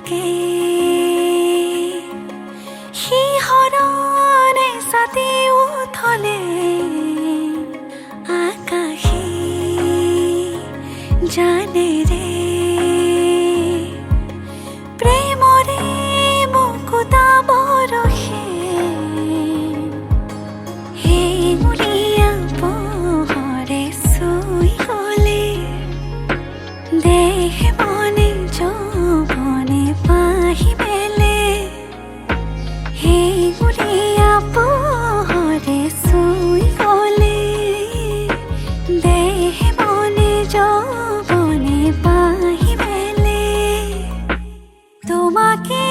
থাকে শিহৰণে ছাতি উঠলে আকাশে জানে ৰে প্ৰেমৰে মুকুতা বৰষে সেই মুৰিয়া পোহৰে চুই গলে দেহ মনে যৌৱনে পাহি মেলে সেই মুৰিয়া পোহৰে চুই গলে দেহ মনে যৌৱনে পাহি মেলে তোমাকে